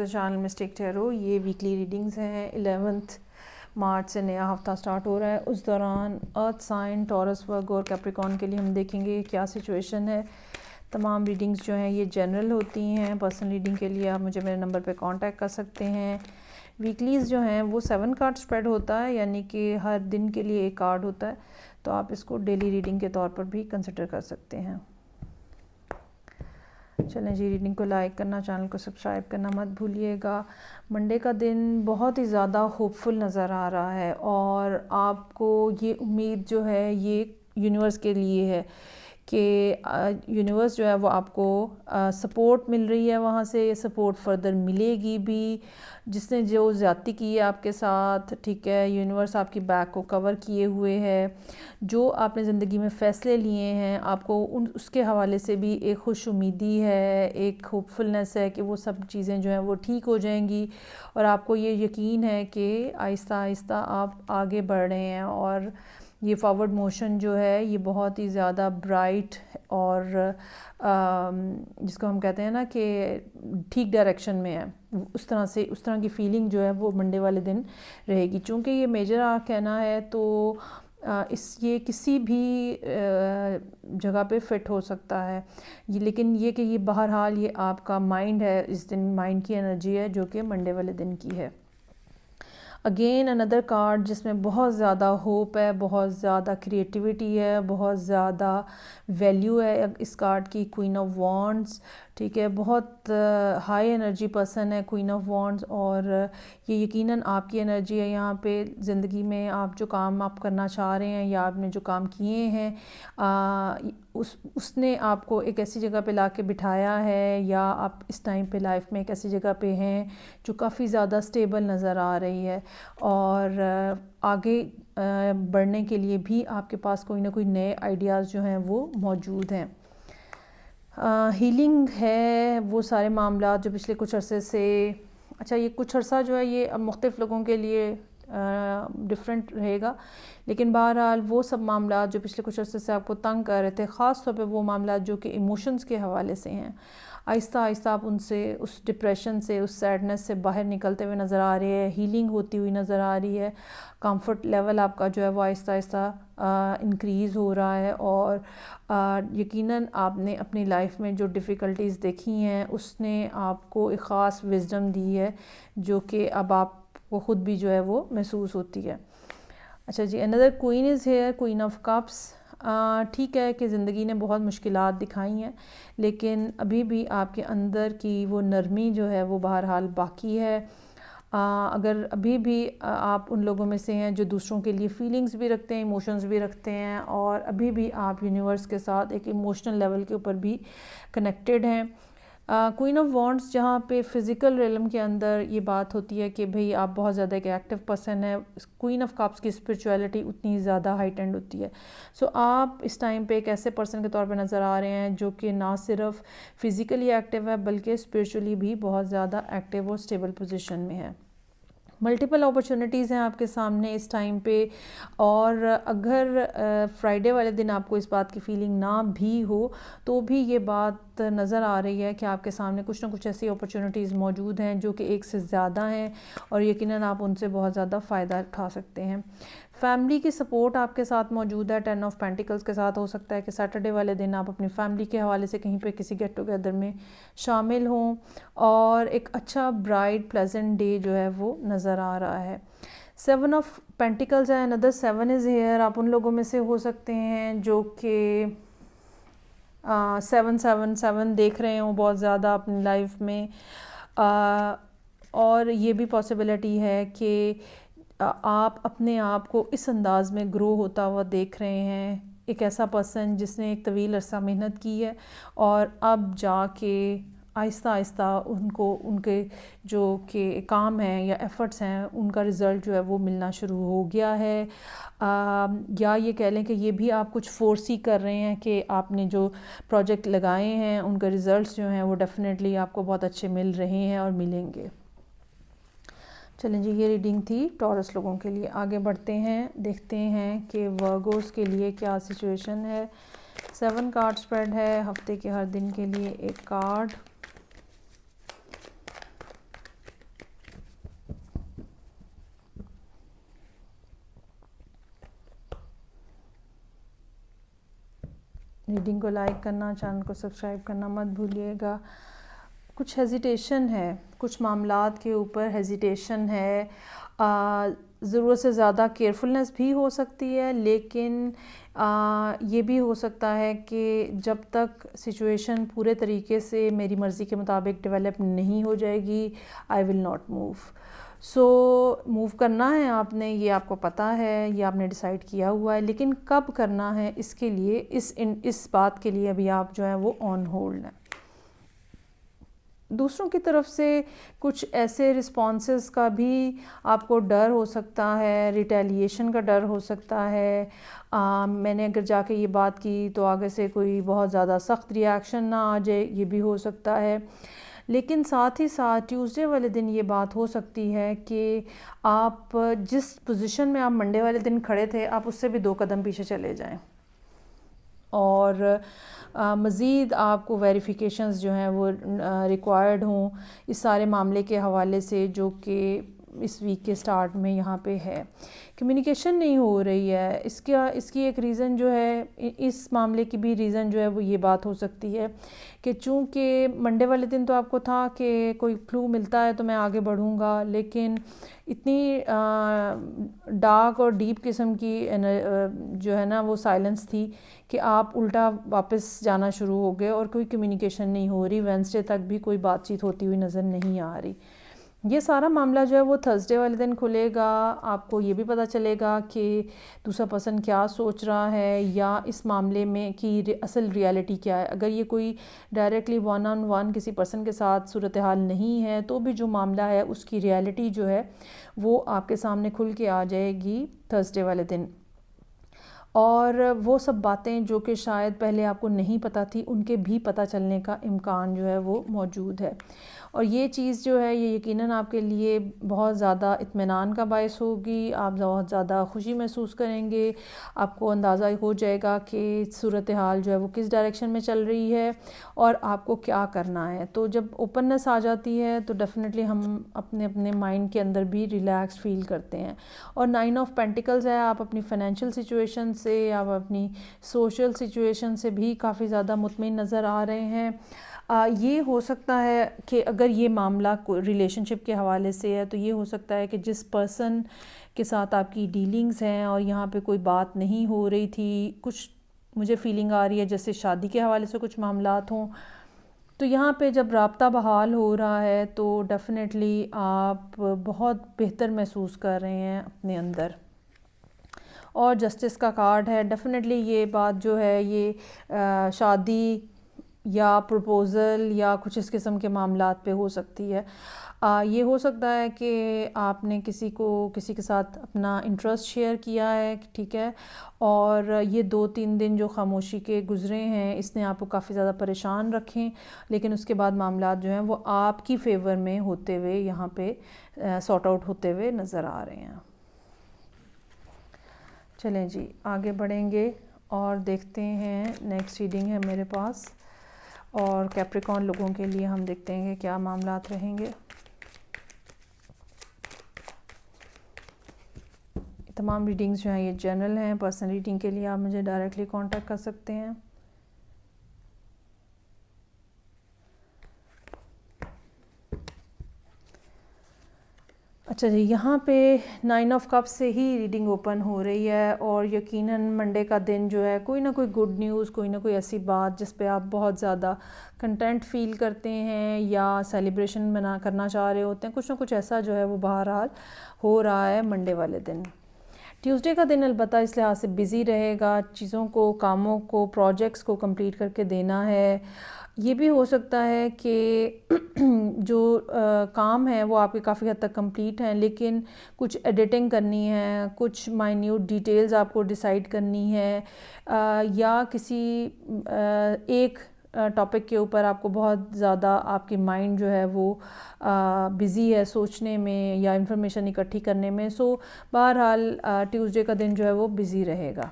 The channel mistake tarot. ये weekly readings हैं। 11 मार्च से नया हफ्ता स्टार्ट हो रहा है। उस दौरान अर्थ साइन, टॉरस, वर्गो और कैप्रिकॉर्न के लिए हम देखेंगे क्या सिचुएशन है। तमाम रीडिंग्स जो हैं ये जनरल होती हैं। पर्सनल रीडिंग के लिए आप मुझे मेरे नंबर पे कांटेक्ट कर सकते हैं। वीकलीज़ जो हैं वो 7 कार्ड स्प्रेड होता है, यानी कि हर दिन के लिए एक कार्ड होता है, तो आप इसको डेली रीडिंग के तौर पर भी कंसिडर कर सकते हैं। चलें जी, रीडिंग को लाइक करना, चैनल को सब्सक्राइब करना मत भूलिएगा। मंडे का दिन बहुत ही ज़्यादा होपफुल नज़र आ रहा है और आपको ये उम्मीद जो है ये यूनिवर्स के लिए है कि यूनिवर्स जो है वो आपको सपोर्ट मिल रही है, वहाँ से ये सपोर्ट फर्दर मिलेगी भी। जिसने जो ज़्यादती की है आपके साथ, ठीक है, यूनिवर्स आपकी बैक को कवर किए हुए है। जो आपने ज़िंदगी में फ़ैसले लिए हैं, आपको उसके हवाले से भी एक खुश उम्मीदी है, एक होपफुलनेस है कि वो सब चीज़ें जो हैं वो ठीक हो जाएंगी और आपको ये यकीन है कि आहिस्ता आहिस्ता आप आगे बढ़ रहे हैं और ये फॉरवर्ड मोशन जो है ये बहुत ही ज़्यादा ब्राइट और जिसको हम कहते हैं ना कि ठीक डायरेक्शन में है, उस तरह की फीलिंग जो है वो मंडे वाले दिन रहेगी। चूँकि ये मेजर आर्क कहना है तो ये किसी भी जगह पे फिट हो सकता है ये, लेकिन ये कि ये बहरहाल ये आपका माइंड है, इस दिन माइंड की एनर्जी है जो कि मंडे वाले दिन की है। अगेन अनदर कार्ड जिसमें बहुत ज़्यादा होप है, बहुत ज़्यादा क्रिएटिविटी है, बहुत ज़्यादा वैल्यू है इस कार्ड की, क्वीन ऑफ वॉन्ड्स। ठीक है, बहुत हाई एनर्जी पर्सन है क्वीन ऑफ वॉन्ड्स और ये यकीनन आपकी एनर्जी है। यहाँ पे ज़िंदगी में आप जो काम आप करना चाह रहे हैं या आपने जो काम किए हैं उसने आपको एक ऐसी जगह पे लाके बिठाया है, या आप इस टाइम पे लाइफ में एक ऐसी जगह पे हैं जो काफ़ी ज़्यादा स्टेबल नज़र आ रही है और आगे बढ़ने के लिए भी आपके पास कोई ना कोई नए आइडियाज़ जो हैं वो मौजूद हैं। हीलिंग है वो सारे मामला जो पिछले कुछ अरसे से, अच्छा ये कुछ अरसा जो है ये अब मुख्तलिफ़ लोगों के लिए डिफरेंट रहेगा, लेकिन बहरहाल वो सब मामला जो पिछले कुछ अरसे से आपको तंग कर रहे थे, ख़ास तौर पे वो मामला जो कि इमोशंस के हवाले से हैं, आहिस्ता आहिस्ता आप उनसे, उस डिप्रेशन से, उस सैडनेस से बाहर निकलते हुए नज़र आ रहे हैं। हीलिंग होती हुई नज़र आ रही है। कंफर्ट लेवल आपका जो है वो आहिस्ता आहिस्ता इंक्रीज़ हो रहा है और यकीनन आपने अपनी लाइफ में जो डिफ़िकल्टीज़ देखी हैं उसने आपको एक ख़ास विज़डम दी है जो कि अब आपको ख़ुद भी जो है वो महसूस होती है। अच्छा जी, another queen is here, queen of cups. ठीक है कि ज़िंदगी ने बहुत मुश्किलात दिखाई हैं, लेकिन अभी भी आपके अंदर की वो नरमी जो है वो बहरहाल बाकी है। अगर अभी भी आप उन लोगों में से हैं जो दूसरों के लिए फ़ीलिंग्स भी रखते हैं, इमोशंस भी रखते हैं और अभी भी आप यूनिवर्स के साथ एक इमोशनल लेवल के ऊपर भी कनेक्टेड हैं। क्वीन ऑफ वॉन्ड्स जहाँ पे फ़िज़िकल रेलम के अंदर ये बात होती है कि भाई आप बहुत ज़्यादा एक एक्टिव पर्सन है, क्वीन ऑफ कप्स की स्पिरिचुअलिटी उतनी ज़्यादा हाइटेंड होती है। सो आप इस टाइम पे एक ऐसे पर्सन के तौर पे नज़र आ रहे हैं जो कि ना सिर्फ फ़िज़िकली एक्टिव है बल्कि स्पिरिचुअली भी बहुत ज़्यादा एक्टिव और स्टेबल पोजीशन में है। मल्टीपल अपॉर्चुनिटीज़ हैं आपके सामने इस टाइम पे और अगर फ्राइडे वाले दिन आपको इस बात की फ़ीलिंग ना भी हो तो भी ये बात नज़र आ रही है कि आपके सामने कुछ ना कुछ ऐसी अपॉर्चुनिटीज़ मौजूद हैं जो कि एक से ज़्यादा हैं और यकीनन आप उनसे बहुत ज़्यादा फ़ायदा उठा सकते हैं। फैमिली की सपोर्ट आपके साथ मौजूद है। 10 ऑफ पेंटिकल्स के साथ हो सकता है कि सैटरडे वाले दिन आप अपनी फैमिली के हवाले से कहीं पे किसी गेट टुगेदर में शामिल हों और एक अच्छा ब्राइट प्लेजेंट डे जो है वो नज़र आ रहा है। 7 ऑफ पेंटिकल्स है, अनदर 7 इज़ हेयर। आप उन लोगों में से हो सकते हैं जो कि 777 देख रहे हों बहुत ज़्यादा अपनी लाइफ में और ये भी पॉसिबिलिटी है कि आप अपने आप को इस अंदाज़ में ग्रो होता हुआ देख रहे हैं। एक ऐसा पर्सन जिसने एक तवील अरसा मेहनत की है और अब जाके आहिस्ता आहिस्ता उनको उनके जो कि काम हैं या एफ़र्ट्स हैं उनका रिज़ल्ट जो है वो मिलना शुरू हो गया है। या ये कह लें कि ये भी आप कुछ फोर्स ही कर रहे हैं कि आपने जो प्रोजेक्ट लगाए हैं उनके रिज़ल्ट्स जो हैं वो डेफ़िनेटली आपको बहुत अच्छे मिल रहे हैं और मिलेंगे। चलें जी, ये रीडिंग थी टॉरस लोगों के लिए। आगे बढ़ते हैं, देखते हैं कि वर्गोस के लिए क्या सिचुएशन है। 7 कार्ड स्प्रेड है, हफ्ते के हर दिन के लिए एक कार्ड। रीडिंग को लाइक करना, चैनल को सब्सक्राइब करना मत भूलिएगा। कुछ हेजिटेशन है, कुछ मामलात के ऊपर हेजिटेशन है, ज़रूरत से ज़्यादा केयरफुलनेस भी हो सकती है, लेकिन ये भी हो सकता है कि जब तक सिचुएशन पूरे तरीके से मेरी मर्ज़ी के मुताबिक डेवलप नहीं हो जाएगी, I will not move. So move करना है आपने, ये आपको पता है, ये आपने डिसाइड किया हुआ है, लेकिन कब करना है इसके लिए, इस बात के लिए अभी आप जो है वो ऑन होल्ड हैं। दूसरों की तरफ से कुछ ऐसे रिस्पॉन्सेस का भी आपको डर हो सकता है, रिटेलिएशन का डर हो सकता है। मैंने अगर जाके ये बात की तो आगे से कोई बहुत ज़्यादा सख्त रिएक्शन ना आ जाए, ये भी हो सकता है। लेकिन साथ ही साथ ट्यूसडे वाले दिन ये बात हो सकती है कि आप जिस पोजीशन में आप मंडे वाले दिन खड़े थे, आप उससे भी 2 कदम पीछे चले जाएं और मज़ीद आपको वेरिफिकेशंस जो हैं वो रिक्वायर्ड हों इस सारे मामले के हवाले से, जो कि इस वीक के स्टार्ट में यहाँ पे है। कम्युनिकेशन नहीं हो रही है, इसकी एक रीज़न जो है, इस मामले की भी रीज़न जो है वो ये बात हो सकती है कि चूँकि मंडे वाले दिन तो आपको था कि कोई क्लू मिलता है तो मैं आगे बढ़ूँगा, लेकिन इतनी डार्क और डीप किस्म की जो है ना वो साइलेंस थी कि आप उल्टा वापस जाना शुरू हो गए और कोई कम्युनिकेशन नहीं हो रही। वेडनेसडे तक भी कोई बातचीत होती हुई नज़र नहीं आ रही। ये सारा मामला जो है वो थर्सडे वाले दिन खुलेगा। आपको ये भी पता चलेगा कि दूसरा पर्सन क्या सोच रहा है या इस मामले में कि असल रियलिटी क्या है। अगर ये कोई डायरेक्टली 1-on-1 किसी पर्सन के साथ सूरत हाल नहीं है, तो भी जो मामला है उसकी रियलिटी जो है वो आपके सामने खुल के आ जाएगी थर्सडे वाले दिन। और वो सब बातें जो कि शायद पहले आपको नहीं पता थी, उनके भी पता चलने का इम्कान जो है वो मौजूद है। और ये चीज़ जो है ये यकीनन आपके लिए बहुत ज़्यादा इत्मीनान का बायस होगी। आप बहुत ज़्यादा खुशी महसूस करेंगे, आपको अंदाज़ा हो जाएगा कि सूरत हाल जो है वो किस डायरेक्शन में चल रही है और आपको क्या करना है। तो जब ओपननेस आ जाती है तो डेफ़िनेटली हम अपने अपने माइंड के अंदर भी रिलैक्स फ़ील करते हैं। और 9 ऑफ पेंटिकल्स है, आप अपनी फ़ाइनेंशियल सिचुएशन से, आप अपनी सोशल सिचुएशन से भी काफ़ी ज़्यादा मुतमिन नज़र आ रहे हैं। ये हो सकता है कि अगर ये मामला रिलेशनशिप के हवाले से है तो ये हो सकता है कि जिस पर्सन के साथ आपकी डीलिंग्स हैं और यहाँ पे कोई बात नहीं हो रही थी, कुछ मुझे फीलिंग आ रही है जैसे शादी के हवाले से कुछ मामलात हों, तो यहाँ पे जब राब्ता बहाल हो रहा है तो डेफ़िनेटली आप बहुत बेहतर महसूस कर रहे हैं अपने अंदर। और जस्टिस का कार्ड है। डेफ़िनेटली ये बात जो है ये शादी या प्रपोज़ल या कुछ इस किस्म के मामलात पे हो सकती है। ये हो सकता है कि आपने किसी के साथ अपना इंटरेस्ट शेयर किया है, ठीक है, और ये 2-3 दिन जो खामोशी के गुज़रे हैं इसने आपको काफ़ी ज़्यादा परेशान रखें, लेकिन उसके बाद मामलात जो हैं वो आपकी फ़ेवर में होते हुए यहाँ पे सॉर्ट आउट होते हुए नज़र आ रहे हैं। चलें जी, आगे बढ़ेंगे और देखते हैं। नेक्स्ट रीडिंग है मेरे पास और कैप्रिकॉर्न लोगों के लिए हम देखते हैं कि क्या मामलात रहेंगे। तमाम रीडिंग्स जो हैं ये जनरल हैं। पर्सनल रीडिंग के लिए आप मुझे डायरेक्टली कांटेक्ट कर सकते हैं। अच्छा जी, यहाँ पे 9 ऑफ कप्स से ही रीडिंग ओपन हो रही है और यकीनन मंडे का दिन जो है कोई ना कोई गुड न्यूज़, कोई ना कोई ऐसी बात जिस पे आप बहुत ज़्यादा कंटेंट फ़ील करते हैं या सेलिब्रेशन करना चाह रहे होते हैं, कुछ ना कुछ ऐसा जो है वो बहरहाल हो रहा है मंडे वाले दिन। ट्यूसडे का दिन अलबत्ता इस लिहाज से बिज़ी रहेगा, चीज़ों को, कामों को, प्रोजेक्ट्स को कंप्लीट करके देना है। ये भी हो सकता है कि जो काम है वो आपके काफ़ी हद तक कंप्लीट हैं, लेकिन कुछ एडिटिंग करनी है, कुछ माइन्यूट डिटेल्स आपको डिसाइड करनी है, या किसी एक टॉपिक के ऊपर आपको बहुत ज़्यादा आपकी माइंड जो है वो बिज़ी है सोचने में या इंफॉर्मेशन इकट्ठी करने में। सो बहरहाल ट्यूसडे का दिन जो है वो बिज़ी रहेगा।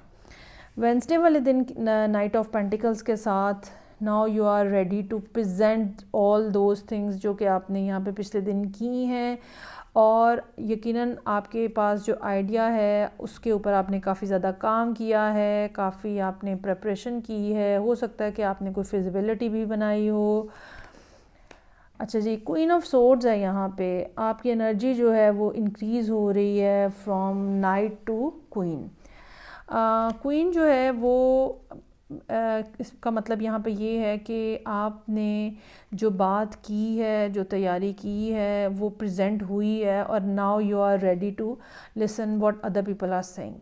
वेडनेसडे वाले दिन नाइट ऑफ पेंटिकल्स के साथ now you are ready to present all those things जो कि आपने यहाँ पे पिछले दिन की हैं और यकीनन आपके पास जो आइडिया है उसके ऊपर आपने काफ़ी ज़्यादा काम किया है, काफ़ी आपने प्रिपरेशन की है, हो सकता है कि आपने कोई फिजिबिलिटी भी बनाई हो। अच्छा जी, क्वीन ऑफ सोर्ड्स है यहाँ पे, आपकी एनर्जी जो है वो इंक्रीज़ हो रही है from knight to queen. Queen जो है वो इसका मतलब यहाँ पे ये है कि आपने जो बात की है, जो तैयारी की है वो प्रेजेंट हुई है, और now you are ready to listen what other people are saying,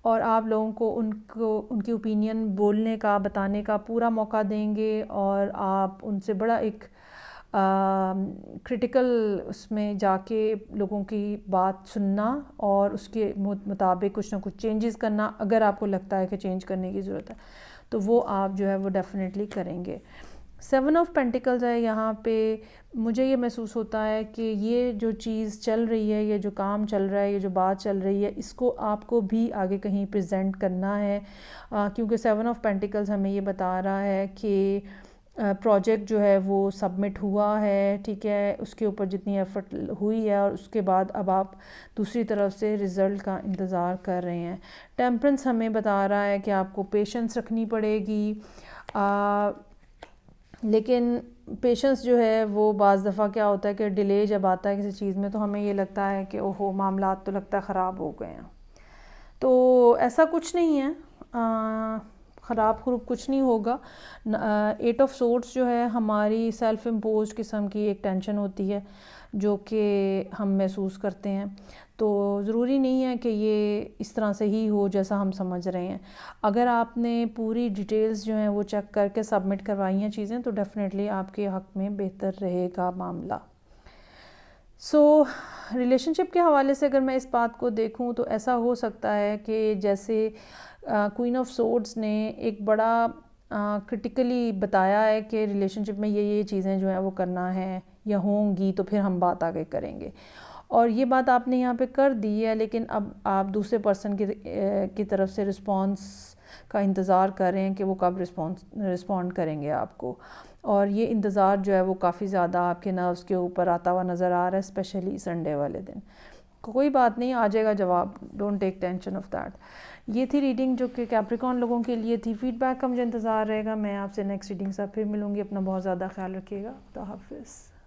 और आप लोगों को उनकी ओपिनियन बोलने का, बताने का पूरा मौका देंगे, और आप उनसे बड़ा एक क्रिटिकल उसमें जाके लोगों की बात सुनना और उसके मुताबिक कुछ ना कुछ चेंजेस करना, अगर आपको लगता है कि चेंज करने की ज़रूरत है तो वो आप जो है वो डेफिनेटली करेंगे। 7 ऑफ पेंटिकल्स है यहाँ पे। मुझे ये महसूस होता है कि ये जो चीज़ चल रही है, ये जो काम चल रहा है, ये जो बात चल रही है, इसको आपको भी आगे कहीं प्रेजेंट करना है, क्योंकि 7 ऑफ पेंटिकल्स हमें ये बता रहा है कि प्रोजेक्ट जो है वो सबमिट हुआ है, ठीक है, उसके ऊपर जितनी एफ़र्ट हुई है, और उसके बाद अब आप दूसरी तरफ से रिज़ल्ट का इंतज़ार कर रहे हैं। टेम्परेंस हमें बता रहा है कि आपको पेशेंस रखनी पड़ेगी, लेकिन पेशेंस जो है वो बाज़ दफ़ा क्या होता है कि डिले जब आता है किसी चीज़ में तो हमें ये लगता है कि ओहो मामला तो लगता है ख़राब हो गए हैं, तो ऐसा कुछ नहीं है, ख़राब खुरूब कुछ नहीं होगा। 8 ऑफ सोर्ड्स जो है हमारी सेल्फ इम्पोज किस्म की एक टेंशन होती है जो कि हम महसूस करते हैं, तो ज़रूरी नहीं है कि ये इस तरह से ही हो जैसा हम समझ रहे हैं। अगर आपने पूरी डिटेल्स जो हैं वो चेक करके सबमिट करवाई हैं चीज़ें, तो डेफ़िनेटली आपके हक़ में बेहतर रहेगा मामला। रिलेशनशिप के हवाले से अगर मैं इस बात को देखूं तो ऐसा हो सकता है कि जैसे क्वीन ऑफ सोर्ड्स ने एक बड़ा क्रिटिकली बताया है कि रिलेशनशिप में ये चीज़ें जो हैं वो करना है या होंगी, तो फिर हम बात आगे करेंगे, और ये बात आपने यहाँ पे कर दी है, लेकिन अब आप दूसरे पर्सन की तरफ से रिस्पॉन्स का इंतज़ार कर रहे हैं कि वो कब रिस्पॉन्ड करेंगे आपको, और ये इंतज़ार जो है वो काफ़ी ज़्यादा आपके नर्व्स के ऊपर आता हुआ नज़र आ रहा है, स्पेशली संडे वाले दिन। कोई बात नहीं, आ जाएगा जवाब, don't take tension of that. ये थी रीडिंग जो कि कैप्रिकॉर्न लोगों के लिए थी। फीडबैक का मुझे इंतज़ार रहेगा। मैं आपसे नेक्स्ट रीडिंग से फिर मिलूँगी। अपना बहुत ज़्यादा ख्याल रखिएगा। खुदा हाफिज़।